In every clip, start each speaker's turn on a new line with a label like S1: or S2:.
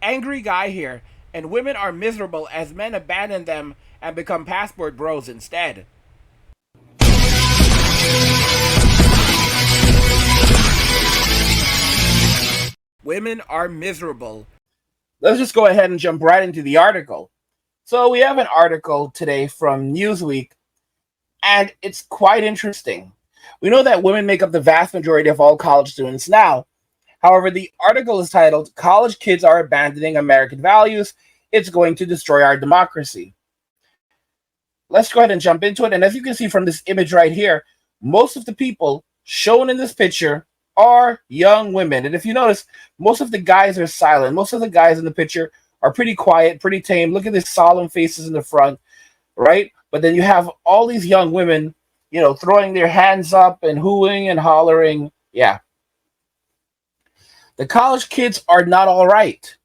S1: Angry guy here, and women are miserable as men abandon them and become passport bros instead. Women are miserable. Let's just go ahead and jump right into the article. So, we have an article today from Newsweek, and it's quite interesting. We know that women make up the vast majority of all college students now. However, the article is titled College Kids Are Abandoning American Values. It's Going to Destroy Our Democracy. Let's go ahead and jump into it. And as you can see from this image right here, most of the people shown in this picture are young women. And if you notice, most of the guys are silent. Most of the guys in the picture are pretty quiet, pretty tame. Look at these solemn faces in the front, right? But then you have all these young women, throwing their hands up and hooing and hollering. Yeah. The college kids are not all right.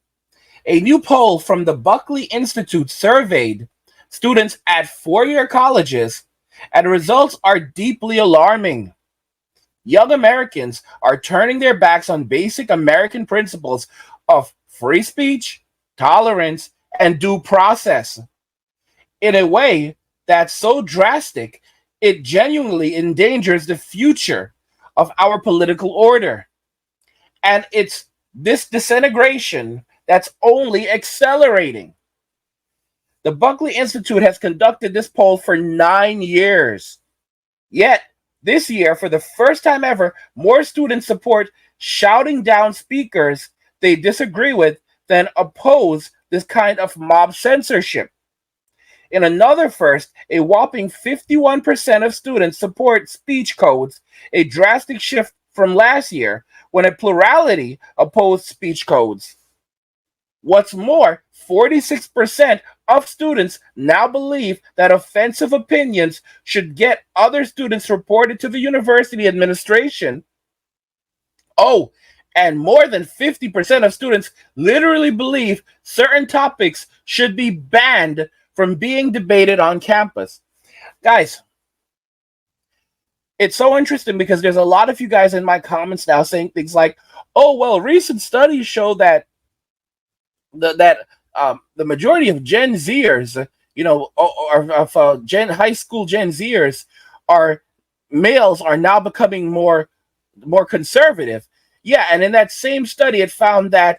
S1: A new poll from the Buckley Institute surveyed students at four-year colleges, and the results are deeply alarming. Young Americans are turning their backs on basic American principles of free speech, tolerance, and due process in a way that's so drastic it genuinely endangers the future of our political order. And it's this disintegration that's only accelerating. The Buckley Institute has conducted this poll for 9 years. Yet, this year, for the first time ever, more students support shouting down speakers they disagree with than oppose this kind of mob censorship. In another first, a whopping 51% of students support speech codes, a drastic shift from last year when a plurality opposed speech codes. What's more, 46% of students now believe that offensive opinions should get other students reported to the university administration. Oh, and more than 50% of students literally believe certain topics should be banned from being debated on campus. Guys, it's so interesting because there's a lot of you guys in my comments now saying things like, oh, well, recent studies show that the majority of Gen Zers, or of high school Gen Zers, are males are now becoming more conservative. Yeah, and in that same study, it found that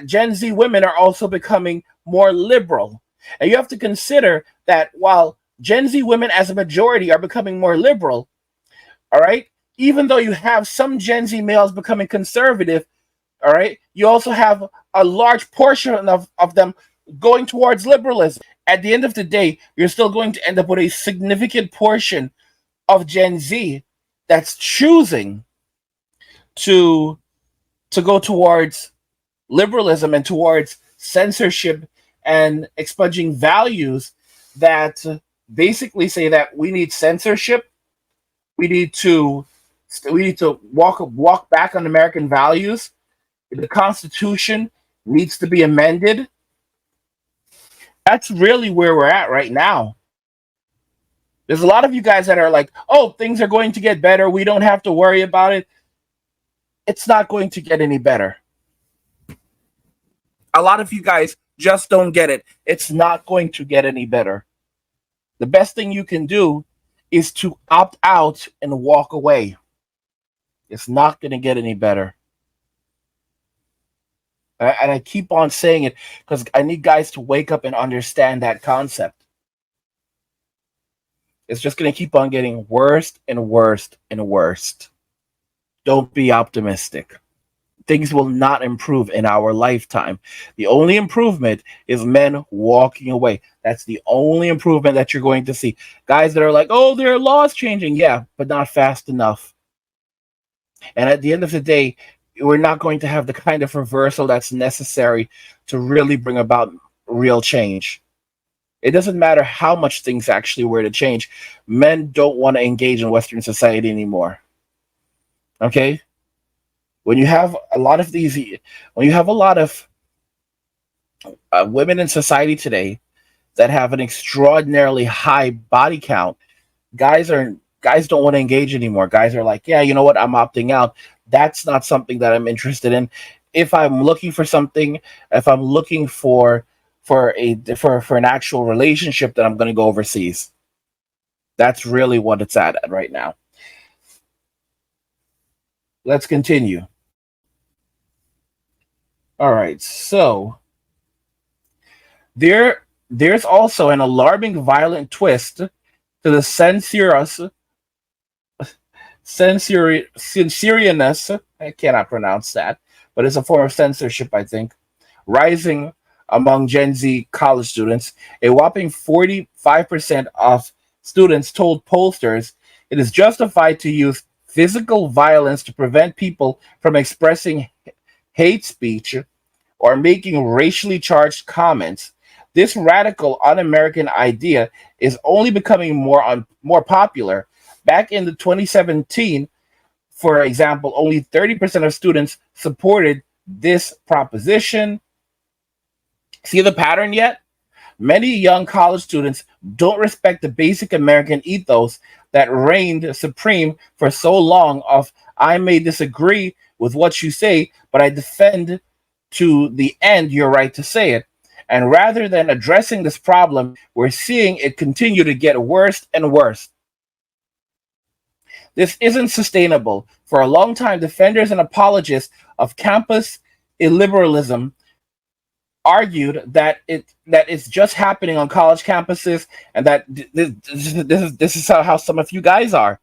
S1: Gen Z women are also becoming more liberal. And you have to consider that while Gen Z women as a majority are becoming more liberal, all right, even though you have some Gen Z males becoming conservative, all right, you also have a large portion of them going towards liberalism. At the end of the day, you're still going to end up with a significant portion of Gen Z that's choosing to go towards liberalism and towards censorship and expunging values that basically say that we need censorship, we need to walk back on American values. The Constitution needs to be amended. That's really where we're at right now. There's a lot of you guys that are like, oh, things are going to get better. We don't have to worry about it. It's not going to get any better. A lot of you guys just don't get it. It's not going to get any better. The best thing you can do is to opt out and walk away. It's not going to get any better. And I keep on saying it because I need guys to wake up and understand that concept. It's just going to keep on getting worse and worse and worse. Don't be optimistic. Things will not improve in our lifetime. The only improvement is men walking away. That's the only improvement that you're going to see. Guys that are like, oh, there are laws changing. Yeah, but not fast enough. And at the end of the day, we're not going to have the kind of reversal that's necessary to really bring about real change. It doesn't matter how much things actually were to change. Men don't want to engage in Western society anymore. Okay? When you have a lot of women in society today that have an extraordinarily high body count, guys don't want to engage anymore. Guys are like, yeah, you know what? I'm opting out. That's not something that I'm interested in. if I'm looking for something, if I'm looking for an actual relationship, then I'm going to go overseas. That's really what it's at right now. Let's continue. All right. So there's also an alarming violent twist to the censorious, I cannot pronounce that, but it's a form of censorship, I think, rising among Gen Z college students. A whopping 45% of students told pollsters it is justified to use physical violence to prevent people from expressing hate speech or making racially charged comments. This radical un-American idea is only becoming more popular. Back in the 2017, for example, only 30% of students supported this proposition. See the pattern yet? Many young college students don't respect the basic American ethos that reigned supreme for so long of I may disagree with what you say, but I defend to the end your right to say it. And rather than addressing this problem, we're seeing it continue to get worse and worse. This isn't sustainable. For a long time, defenders and apologists of campus illiberalism argued that it's just happening on college campuses, and that this is how some of you guys are.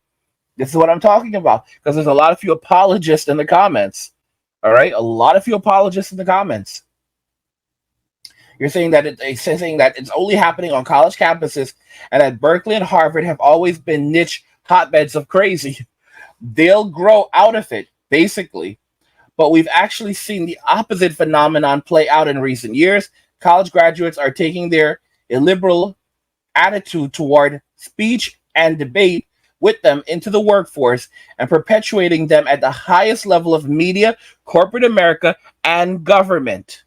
S1: This is what I'm talking about, because there's a lot of you apologists in the comments. All right, a lot of you apologists in the comments. You're saying that it's only happening on college campuses, and that Berkeley and Harvard have always been niche hotbeds of crazy. They'll grow out of it, basically. But we've actually seen the opposite phenomenon play out in recent years. College graduates are taking their illiberal attitude toward speech and debate with them into the workforce and perpetuating them at the highest level of media, corporate America, and government.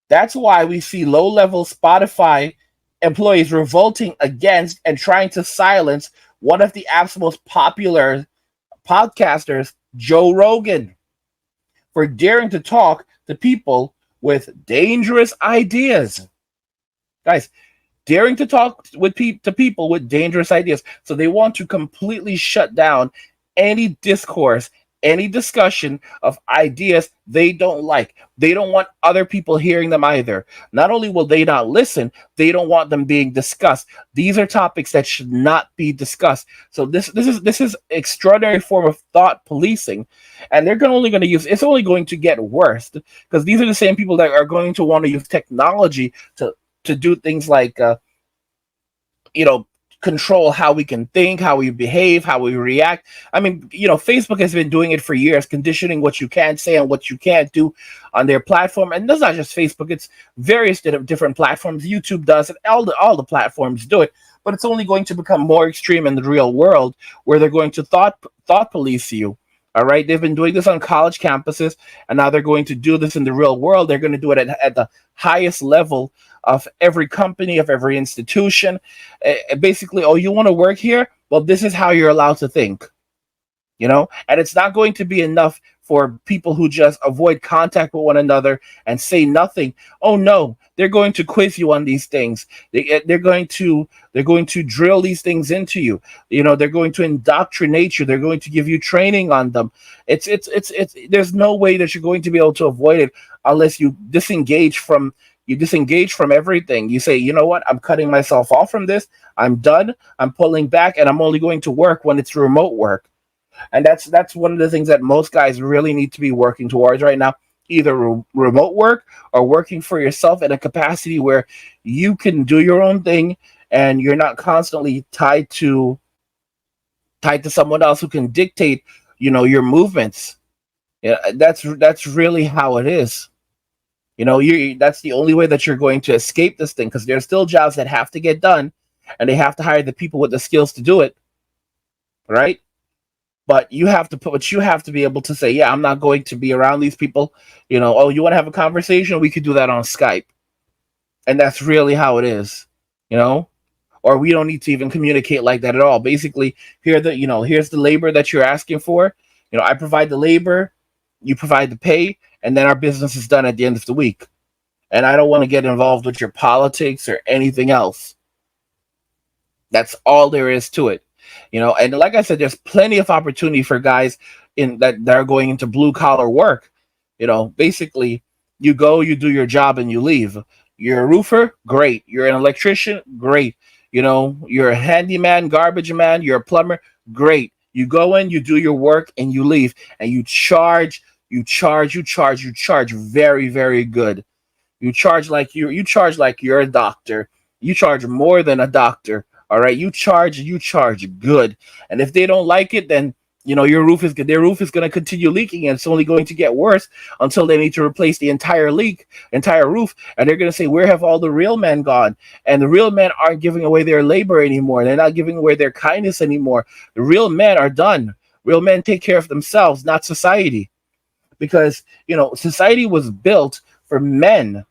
S1: That's why we see low-level Spotify employees revolting against and trying to silence one of the app's most popular podcasters, Joe Rogan, for daring to talk to people with dangerous ideas. Guys, daring to talk to people with dangerous ideas. So they want to completely shut down any discourse, any discussion of ideas they don't like. They don't want other people hearing them either. Not only will they not listen, they don't want them being discussed. These are topics that should not be discussed. So this is extraordinary form of thought policing, and they're only going to use. It's only going to get worse, because these are the same people that are going to want to use technology to do things like control how we can think, how we behave, how we react. I mean, Facebook has been doing it for years, conditioning what you can say and what you can't do on their platform. And that's not just Facebook; it's various different platforms. YouTube does it. All the platforms do it. But it's only going to become more extreme in the real world, where they're going to thought police you. All right, they've been doing this on college campuses, and now they're going to do this in the real world. They're going to do it at the highest level of every company, of every institution. Basically, oh, you want to work here? Well, this is how you're allowed to think. And it's not going to be enough for people who just avoid contact with one another and say nothing. Oh no, they're going to quiz you on these things. They're going to drill these things into you. They're going to indoctrinate you. They're going to give you training on them. It's there's no way that you're going to be able to avoid it unless you disengage from everything. You say, you know what, I'm cutting myself off from this. I'm done. I'm pulling back, and I'm only going to work when it's remote work. And that's one of the things that most guys really need to be working towards right now. Either remote work or working for yourself in a capacity where you can do your own thing and you're not constantly tied to someone else who can dictate, your movements. Yeah, that's really how it is. That's the only way that you're going to escape this thing, because there's still jobs that have to get done, and they have to hire the people with the skills to do it, right? But you have to be able to say, yeah, I'm not going to be around these people. Oh, you want to have a conversation? We could do that on Skype, and that's really how it is. Or we don't need to even communicate like that at all. Basically, here's the labor that you're asking for. I provide the labor. you provide the pay, and then our business is done at the end of the week. And I don't want to get involved with your politics or anything else. That's all there is to it. And like I said, there's plenty of opportunity for guys that are going into blue collar work. Basically, you go, you do your job, and you leave. You're a roofer, great. You're an electrician, great. You're a handyman, garbage man, you're a plumber, great. You go in, you do your work, and you leave, and you charge very, very good. You charge like you're a doctor. You charge more than a doctor. All right, you charge good. And if they don't like it, then their roof is going to continue leaking, and it's only going to get worse until they need to replace the entire roof. And they're going to say, where have all the real men gone? And the real men aren't giving away their labor anymore. They're not giving away their kindness anymore. The real men are done. Real men take care of themselves, not society. Because society was built for men.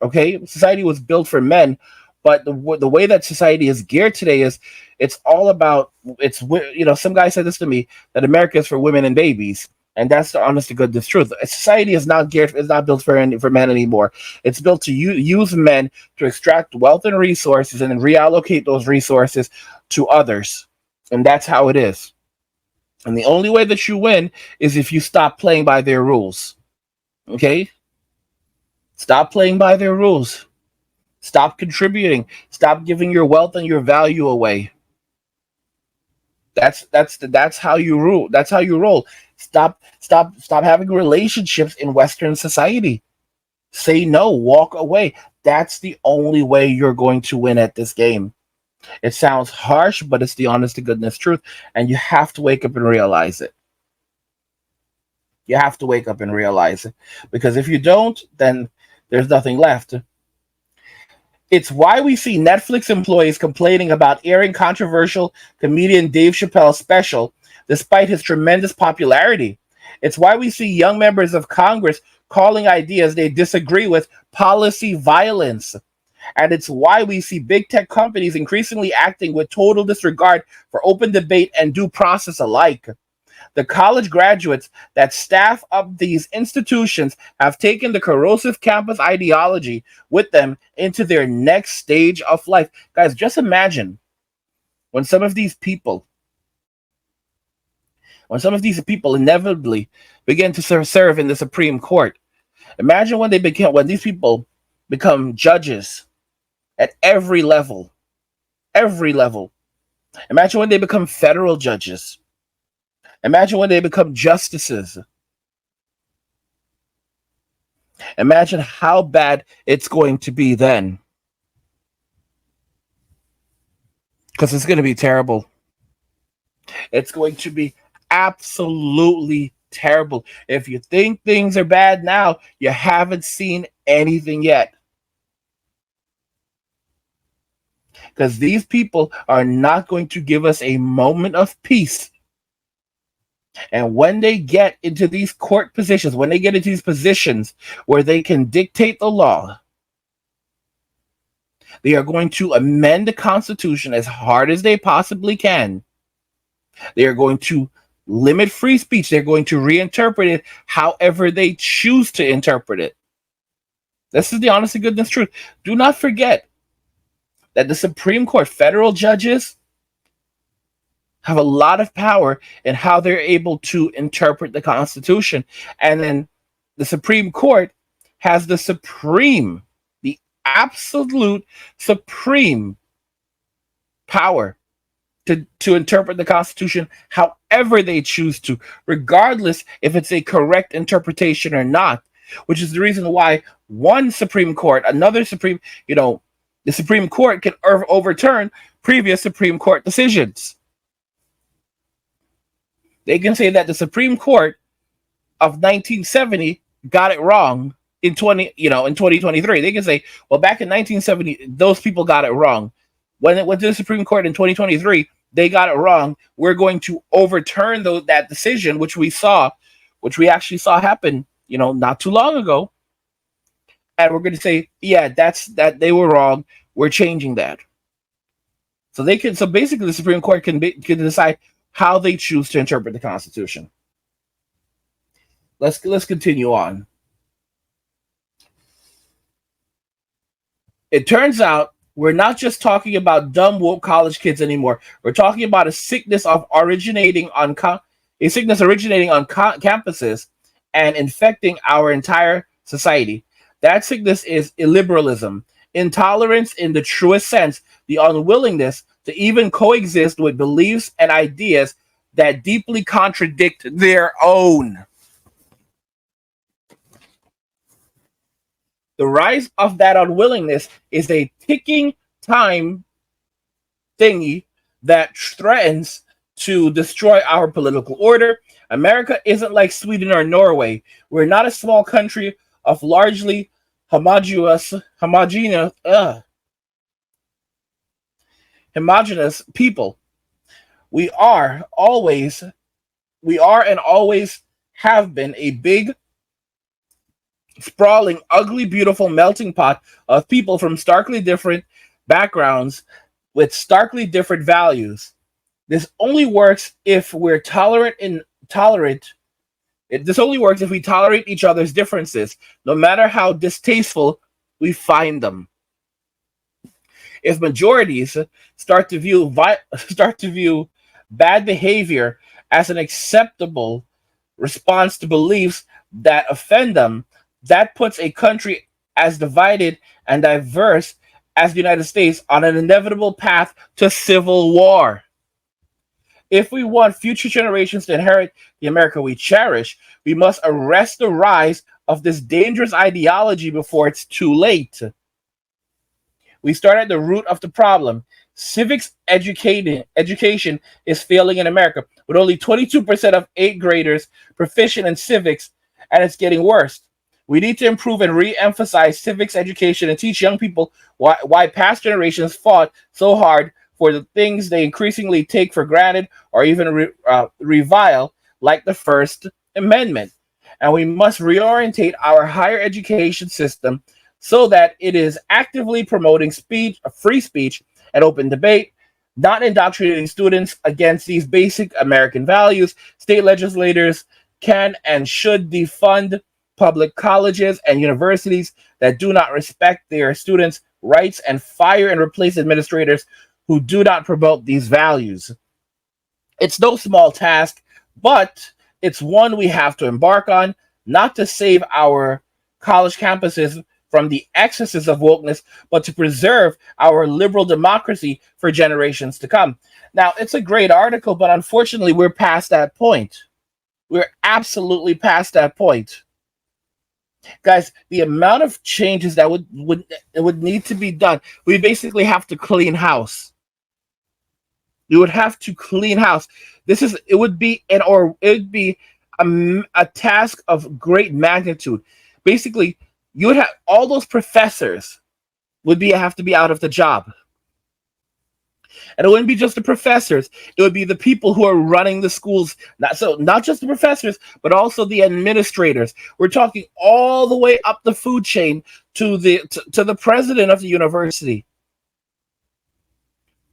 S1: Okay, society was built for men. But the way that society is geared today is it's all about some guy said this to me, that America is for women and babies, and that's the honest to goodness truth. Society is not built for men anymore. It's built to use men to extract wealth and resources and then reallocate those resources to others, and that's how it is. And the only way that you win is if you stop playing by their rules. Okay, stop playing by their rules. Stop contributing. Stop giving your wealth and your value away. That's how you rule. That's how you roll. Stop having relationships in Western society. Say no. Walk away. That's the only way you're going to win at this game. It sounds harsh, but it's the honest to goodness truth, and you have to wake up and realize it. You have to wake up and realize it, because if you don't, then there's nothing left. It's why we see Netflix employees complaining about airing controversial comedian Dave Chappelle's special, despite his tremendous popularity. It's why we see young members of Congress calling ideas they disagree with policy violence. And it's why we see big tech companies increasingly acting with total disregard for open debate and due process alike. The college graduates that staff up these institutions have taken the corrosive campus ideology with them into their next stage of life. Guys, just imagine when some of these people inevitably begin to serve in the Supreme Court. Imagine when these people become judges at every level. Imagine when they become federal judges. Imagine when they become justices. Imagine how bad it's going to be then. Because it's going to be terrible. It's going to be absolutely terrible. If you think things are bad now, you haven't seen anything yet. Because these people are not going to give us a moment of peace. And when they get into these court positions, when they get into these positions where they can dictate the law, they are going to amend the Constitution as hard as they possibly can. They are going to limit free speech. They're going to reinterpret it however they choose to interpret it. This is the honest to goodness truth. Do not forget that the Supreme Court, federal judges, have a lot of power in how they're able to interpret the Constitution. And then the Supreme Court has the absolute supreme power to interpret the Constitution however they choose to, regardless if it's a correct interpretation or not, which is the reason why the Supreme Court can overturn previous Supreme Court decisions. They can say that the Supreme Court of 1970 got it wrong in 2023. They can say, well, back in 1970, those people got it wrong. When it went to the Supreme Court in 2023, they got it wrong. We're going to overturn that decision, which we actually saw happen, not too long ago. And we're going to say, yeah, that they were wrong. We're changing that. So basically the Supreme Court can decide how they choose to interpret the Constitution. let's continue on. It turns out we're not just talking about dumb woke college kids anymore. We're talking about a sickness originating on campuses and infecting our entire society. That sickness is illiberalism, intolerance in the truest sense, the unwillingness to even coexist with beliefs and ideas that deeply contradict their own. The rise of that unwillingness is a ticking time thingy that threatens to destroy our political order. America isn't like Sweden or Norway. We're not a small country of largely homogeneous, homogeneous people. We are always, we are and always have been a big, sprawling, ugly, beautiful melting pot of people from starkly different backgrounds with starkly different values. This only works if we're tolerant and tolerant. This only works if we tolerate each other's differences, no matter how distasteful we find them. If majorities start to view bad behavior as an acceptable response to beliefs that offend them, that puts a country as divided and diverse as the United States on an inevitable path to civil war. If we want future generations to inherit the America we cherish, we must arrest the rise of this dangerous ideology before it's too late. We start at the root of the problem. Education is failing in America, with only 22% of eighth graders proficient in civics, and it's getting worse. We need to improve and re-emphasize civics education and teach young people why past generations fought so hard for the things they increasingly take for granted or even revile, like the First Amendment. And we must reorientate our higher education system so that it is actively promoting free speech and open debate, not indoctrinating students against these basic American values. State legislators can and should defund public colleges and universities that do not respect their students' rights and fire and replace administrators who do not promote these values. It's no small task, but it's one we have to embark on, not to save our college campuses from the excesses of wokeness, but to preserve our liberal democracy for generations to come. Now, it's a great article, but unfortunately, we're past that point. We're absolutely past that point. Guys, the amount of changes that would need to be done, we basically have to clean house. You would have to clean house. It would be a task of great magnitude. Basically, you would have all those professors have to be out of the job. And it wouldn't be just the professors. It would be the people who are running the schools. Not just the professors, but also the administrators. We're talking all the way up the food chain to the president of the university.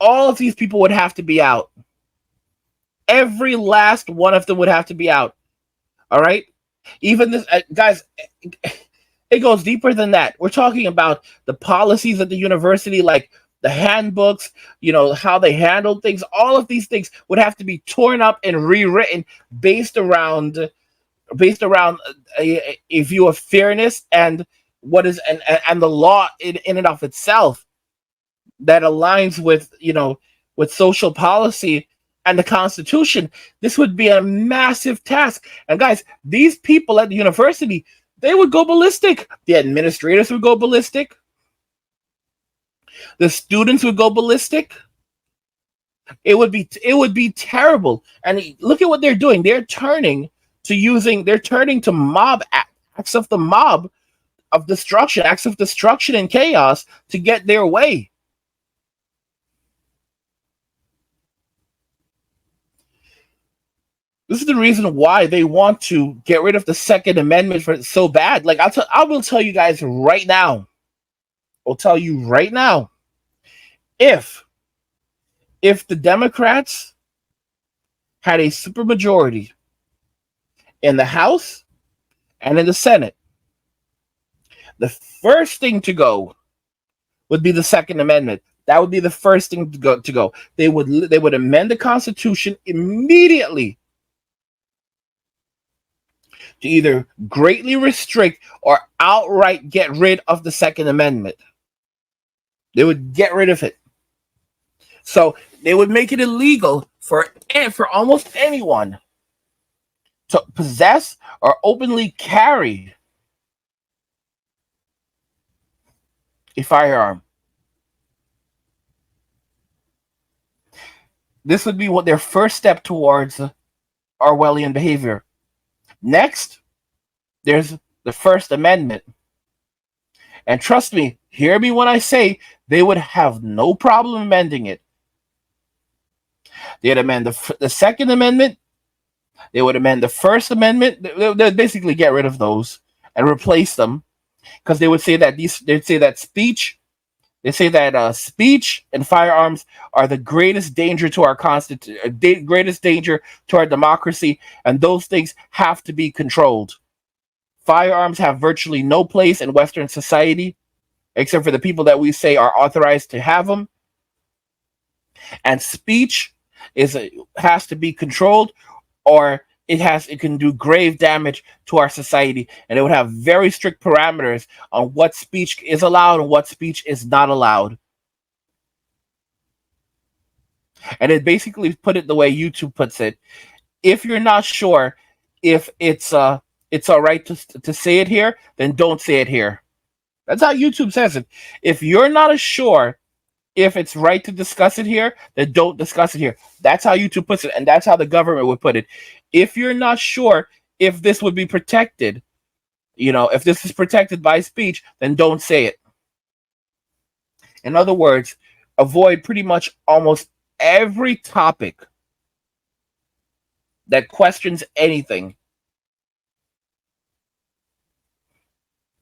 S1: All of these people would have to be out. Every last one of them would have to be out. All right? Even this, guys, it goes deeper than that. We're talking about the policies at the university, like the handbooks, how they handle things. All of these things would have to be torn up and rewritten based around a view of fairness and what is and the law in and of itself that aligns with social policy and the Constitution. This would be a massive task. And guys, these people at the university, they would go ballistic. The administrators would go ballistic. The students would go ballistic. It would be terrible. And look at what they're doing. They're turning to mob acts of the mob of destruction, acts of destruction and chaos to get their way. This is the reason why they want to get rid of the Second Amendment for so bad. Like I will tell you guys right now. I'll tell you right now. If the Democrats had a supermajority in the House And in the Senate, the first thing to go would be the Second Amendment. That would be the first thing to go. They would amend the Constitution immediately to either greatly restrict or outright get rid of the Second Amendment. They would get rid of it. So they would make it illegal for almost anyone to possess or openly carry a firearm. This would be what their first step towards Orwellian behavior. Next, there's the First Amendment. And trust me, hear me when I say they would have no problem amending it. They'd amend the Second Amendment. They would amend the First Amendment. They'd basically get rid of those and replace them, because they would say that speech and firearms are the greatest danger to our greatest danger to our democracy, and those things have to be controlled. Firearms have virtually no place in Western society, except for the people that we say are authorized to have them. And speech has to be controlled, or it can do grave damage to our society, and it would have very strict parameters on what speech is allowed and what speech is not allowed. And it basically put it the way YouTube puts it: if you're not sure if it's all right to say it here, then don't say it here. That's how YouTube says it. If you're not sure if it's right to discuss it here, then don't discuss it here. That's how YouTube puts it, and that's how the government would put it. If you're not sure if this would be protected, if this is protected by speech, then don't say it. In other words, avoid pretty much almost every topic that questions anything.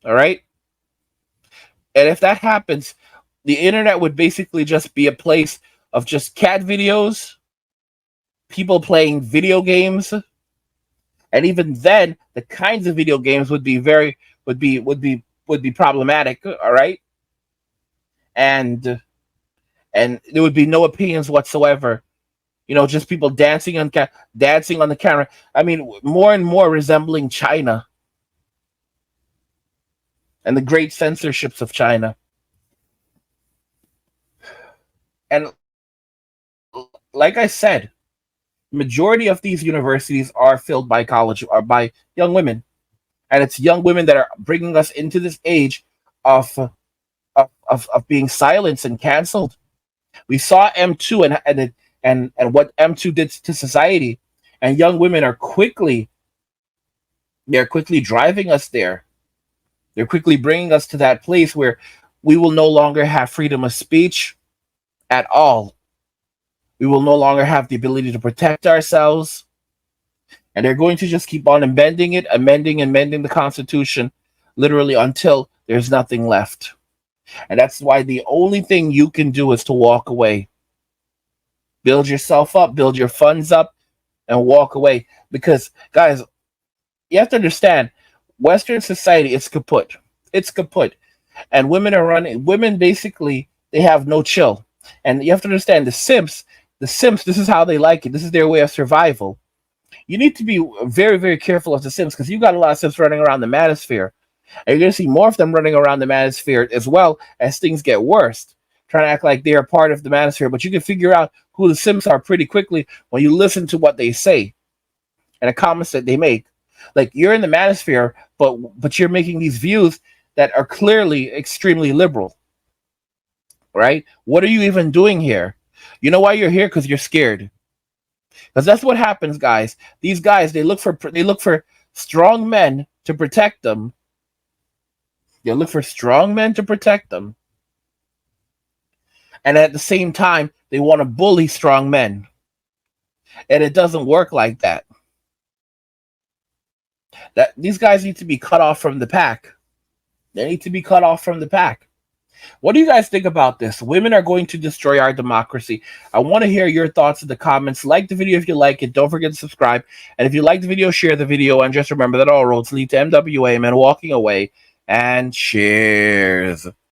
S1: All right? And if that happens, the internet would basically just be a place of just cat videos, people playing video games, and even then, the kinds of video games would be problematic. All right, and there would be no opinions whatsoever. Just people dancing on the camera. I mean, more and more resembling China and the great censorships of China. And like I said, majority of these universities are filled by by young women, and it's young women that are bringing us into this age of being silenced and canceled. We saw M2 and what M2 did to society, and young women are quickly driving us there. They're quickly bringing us to that place where we will no longer have freedom of speech at all. We will no longer have the ability to protect ourselves. And they're going to just keep on amending the Constitution, literally until there's nothing left. And that's why the only thing you can do is to walk away. Build yourself up, build your funds up, and walk away. Because, guys, you have to understand, Western society is kaput. It's kaput. And women basically, they have no chill. And you have to understand, the simps, this is how they like it. This is their way of survival. You need to be very, very careful of the simps, because you've got a lot of simps running around the manosphere. And you're going to see more of them running around the manosphere as well as things get worse, trying to act like they are part of the manosphere. But you can figure out who the simps are pretty quickly when you listen to what they say and the comments that they make. Like, you're in the manosphere, but you're making these views that are clearly extremely liberal. Right? What are you even doing here? You know why you're here? Because you're scared. Because that's what happens, guys. These guys, they look for strong men to protect them. They look for strong men to protect them. And at the same time, they want to bully strong men. And it doesn't work like that. These guys need to be cut off from the pack. They need to be cut off from the pack. What do you guys think about this? Women are going to destroy our democracy. I want to hear your thoughts in the comments. Like the video if you like it. Don't forget to subscribe. And if you like the video, share the video. And just remember that all roads lead to MWA, men walking away. And cheers.